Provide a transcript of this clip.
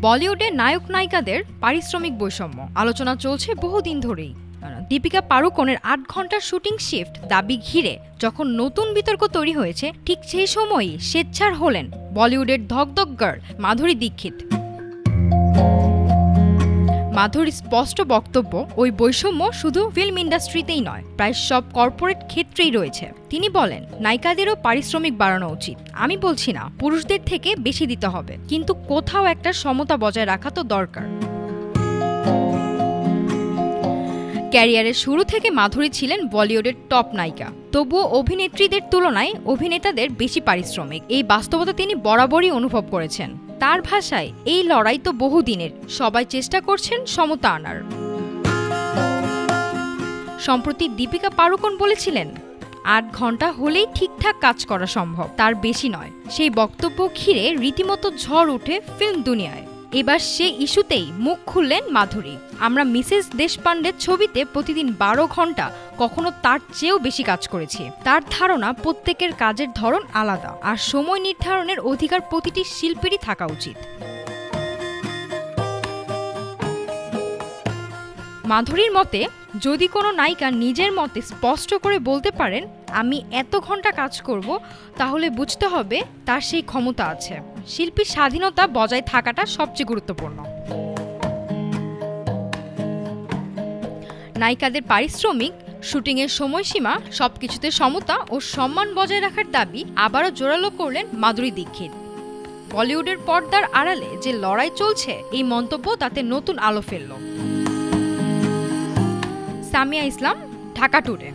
বলিউডে নায়ক নায়িকাদের পারিশ্রমিক বৈষম্য আলোচনা চলছে বহুদিন ধরেই। দীপিকা পাড়ুকোনের ৮ ঘন্টার শুটিং শিফট দাবি ঘিরে যখন নতুন বিতর্ক তৈরি হয়েছে, ঠিক সেই সময়ই স্বেচ্ছার হলেন বলিউডের ধকধক গার্ল মাধুরী দীক্ষিত। মাধুরীর স্পষ্ট বক্তব্য, ওই বৈষম্য শুধু ফিল্ম ইন্ডাস্ট্রিতেই নয়, প্রায় সব কর্পোরেট ক্ষেত্রেই রয়েছে। তিনি বলেন, নায়িকাদেরও পারিশ্রমিক বাড়ানো উচিত। আমি বলছি না পুরুষদের থেকে বেশি দিতে হবে, কিন্তু কোথাও একটা সমতা বজায় রাখা তো দরকার। ক্যারিয়ারের শুরু থেকে মাধুরী ছিলেন বলিউডের টপ নায়িকা, তবুও অভিনেত্রীদের তুলনায় অভিনেতাদের বেশি পারিশ্রমিক। এই বাস্তবতা তিনি বরাবরই অনুভব করেছেন। তার ভাষায়, এই লড়াই তো বহুদিনের, সবাই চেষ্টা করছেন সমতা আনার। সম্প্রতি দীপিকা পাড়ুকোন বলেছিলেন, ৮ ঘন্টা হলেই ঠিকঠাক কাজ করা সম্ভব, তার বেশি নয়। সেই বক্তব্য ঘিরে রীতিমতো ঝড় উঠে ফিল্ম দুনিয়ায়। এবার সে ইস্যুতেই মুখ খুললেন মাধুরী। আমরা মিসেস দেশপান্ডের ছবিতে প্রতিদিন ১২ ঘন্টা, কখনো তার চেয়েও বেশি কাজ করেছি। তার ধারণা, প্রত্যেকের কাজের ধরন আলাদা, আর সময় নির্ধারণের অধিকার প্রতিটি শিল্পীরই থাকা উচিত। মাধুরীর মতে, যদি কোনো নায়িকা নিজের মতে স্পষ্ট করে বলতে পারেন আমি এত ঘন্টা কাজ করব, তাহলে বুঝতে হবে তার সেই ক্ষমতা আছে। শিল্পীর স্বাধীনতা বজায় থাকাটা সবচেয়ে গুরুত্বপূর্ণ। নায়িকাদের পারিশ্রমিক, শুটিংয়ের সময়সীমা, সবকিছুতে সমতা ও সম্মান বজায় রাখার দাবি আবারও জোরালো করলেন মাধুরী দীক্ষিত। বলিউডের পর্দার আড়ালে যে লড়াই চলছে, এই মন্তব্য তাতে নতুন আলো ফেলল। সামিয়া ইসলাম, ঢাকা টুডে।